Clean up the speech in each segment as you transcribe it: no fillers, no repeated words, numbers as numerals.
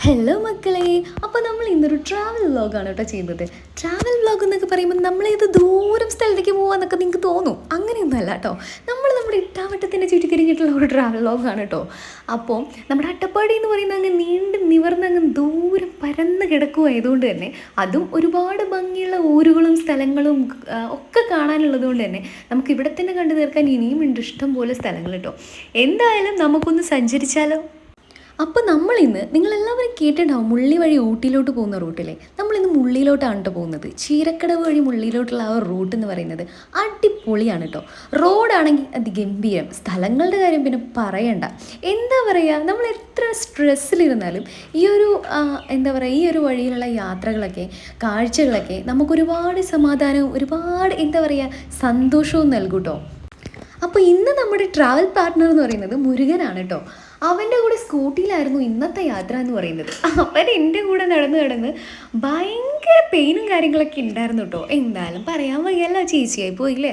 Hello മക്കളെ, അപ്പോൾ നമ്മൾ ഇന്നൊരു ട്രാവൽ വ്ളോഗാണ് കേട്ടോ ചെയ്യുന്നത്. ട്രാവൽ വ്ളോഗ് എന്നൊക്കെ പറയുമ്പോൾ നമ്മളേത് ദൂരം സ്ഥലത്തേക്ക് പോകാമെന്നൊക്കെ നിങ്ങൾക്ക് തോന്നും. അങ്ങനെയൊന്നുമല്ല കേട്ടോ. നമ്മുടെ ഇട്ടാവട്ടത്തിൻ്റെ ചുറ്റിക്കരിഞ്ഞിട്ടുള്ള ഒരു ട്രാവൽ വ്ളോഗാണ് കേട്ടോ. അപ്പോൾ നമ്മുടെ അട്ടപ്പാടി എന്ന് പറയുന്നത് അങ്ങ് നീണ്ട് നിവർന്നങ്ങ് ദൂരം പരന്ന് കിടക്കുമായതുകൊണ്ട് തന്നെ അതും ഒരുപാട് ഭംഗിയുള്ള ഊരുകളും സ്ഥലങ്ങളും ഒക്കെ കാണാനുള്ളത് കൊണ്ട് തന്നെ നമുക്ക് ഇവിടെ തന്നെ കണ്ടു തീർക്കാൻ ഇനിയും ഉണ്ട് ഇഷ്ടം പോലെ സ്ഥലങ്ങൾ കേട്ടോ. എന്തായാലും നമുക്കൊന്ന് സഞ്ചരിച്ചാലോ. അപ്പോൾ നമ്മളിന്ന് നിങ്ങളെല്ലാവരും കേട്ടിട്ടുണ്ടാവും മുള്ളി വഴി ഊട്ടിയിലോട്ട് പോകുന്ന റൂട്ടിലെ. നമ്മളിന്ന് മുള്ളിയിലോട്ടാണ് കേട്ടോ പോകുന്നത്. ചീരക്കടവ് വഴി മുള്ളിയിലോട്ടുള്ള ആ റൂട്ട് എന്ന് പറയുന്നത് അടിപൊളിയാണ് കേട്ടോ. റോഡാണെങ്കിൽ അതിഗംഭീരം, സ്ഥലങ്ങളുടെ കാര്യം പിന്നെ പറയണ്ട. എന്താ പറയുക, നമ്മൾ എത്ര സ്ട്രെസ്സിലിരുന്നാലും ഈ ഒരു ഈ ഒരു വഴിയിലുള്ള യാത്രകളൊക്കെ കാഴ്ചകളൊക്കെ നമുക്കൊരുപാട് സമാധാനവും ഒരുപാട് സന്തോഷവും നൽകും കേട്ടോ. അപ്പോൾ ഇന്ന് നമ്മുടെ ട്രാവൽ പാർട്ട്ണർ എന്ന് പറയുന്നത് മുരുകനാണ് കേട്ടോ. അവൻ്റെ കൂടെ സ്കൂട്ടിയിലായിരുന്നു ഇന്നത്തെ യാത്ര എന്ന് പറയുന്നത്. അവൻ എൻ്റെ കൂടെ നടന്ന് ഭയങ്കര പെയിനും കാര്യങ്ങളൊക്കെ ഉണ്ടായിരുന്നു കേട്ടോ. എന്തായാലും പറയാൻ വയ്യല്ല, ചേച്ചിയായി പോയില്ലേ.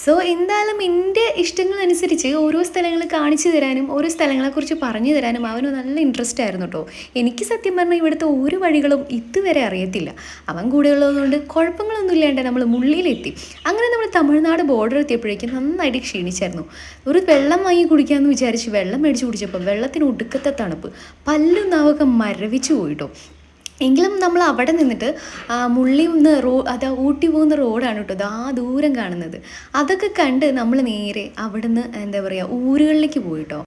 സോ എന്തായാലും എൻ്റെ ഇഷ്ടങ്ങളനുസരിച്ച് ഓരോ സ്ഥലങ്ങൾ കാണിച്ചു തരാനും ഓരോ സ്ഥലങ്ങളെക്കുറിച്ച് പറഞ്ഞു തരാനും അവന് നല്ല ഇൻട്രസ്റ്റ് ആയിരുന്നു കേട്ടോ. എനിക്ക് സത്യം പറഞ്ഞാൽ ഇവിടുത്തെ ഒരു വഴികളും ഇതുവരെ അറിയത്തില്ല. അവൻ കൂടെ ഉള്ളതുകൊണ്ട് കുഴപ്പങ്ങളൊന്നും ഇല്ലാണ്ട് നമ്മൾ മുള്ളിയിലെത്തി. അങ്ങനെ നമ്മൾ തമിഴ്നാട് ബോർഡർ എത്തിയപ്പോഴേക്കും നന്നായിട്ട് ക്ഷീണിച്ചായിരുന്നു. ഒരു വെള്ളം വാങ്ങി കുടിക്കാമെന്ന് വിചാരിച്ച് വെള്ളം മേടിച്ച് കുടിച്ചപ്പോൾ വെള്ളത്തിന് ഒടുക്കത്തെ തണുപ്പ്, പല്ലും നാവൊക്കെ മരവിച്ച് പോയിട്ടോ. എങ്കിലും നമ്മൾ അവിടെ നിന്നിട്ട് മുള്ളി ഊട്ടി പോകുന്ന റോഡാണ് കേട്ടോ ആ ദൂരം കാണുന്നത്. അതൊക്കെ കണ്ട് നമ്മൾ നേരെ അവിടുന്ന് ഊരുകളിലേക്ക് പോയിട്ടോ.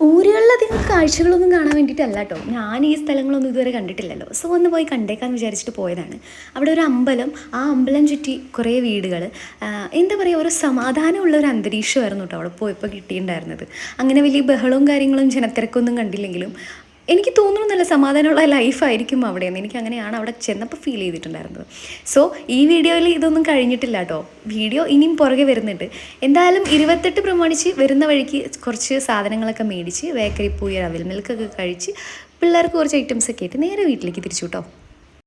ഊരുകളിലധികം കാഴ്ചകളൊന്നും കാണാൻ വേണ്ടിയിട്ടല്ല കേട്ടോ. ഞാൻ ഈ സ്ഥലങ്ങളൊന്നും ഇതുവരെ കണ്ടിട്ടില്ലല്ലോ. സോ ഒന്ന് പോയി കണ്ടേക്കാന്ന് വിചാരിച്ചിട്ട് പോയതാണ്. അവിടെ ഒരു അമ്പലം, ആ അമ്പലം ചുറ്റി കുറേ വീടുകൾ, ഒരു സമാധാനമുള്ള ഒരു അന്തരീക്ഷമായിരുന്നു കേട്ടോ അവിടെ പോയപ്പോൾ കിട്ടിയിട്ടുണ്ടായിരുന്നത്. അങ്ങനെ വലിയ ബഹളവും കാര്യങ്ങളും ജനത്തിരക്കൊന്നും കണ്ടില്ലെങ്കിലും എനിക്ക് തോന്നുന്നു നല്ല സമാധാനമുള്ള ലൈഫായിരിക്കും അവിടെയെന്ന്. എനിക്ക് അങ്ങനെയാണ് അവിടെ ചെന്നപ്പോൾ ഫീൽ ചെയ്തിട്ടുണ്ടായിരുന്നത്. സോ ഈ വീഡിയോയിൽ ഇതൊന്നും കഴിഞ്ഞിട്ടില്ല കേട്ടോ. വീഡിയോ ഇനിയും പുറകെ വരുന്നുണ്ട്. എന്തായാലും 28 പ്രമാണിച്ച് വരുന്ന വഴിക്ക് കുറച്ച് സാധനങ്ങളൊക്കെ മേടിച്ച് ബേക്കറി പോയി അവിൽ മിൽക്കൊക്കെ കഴിച്ച് പിള്ളേർക്ക് കുറച്ച് ഐറ്റംസൊക്കെ ആയിട്ട് നേരെ വീട്ടിലേക്ക് തിരിച്ചു കേട്ടോ.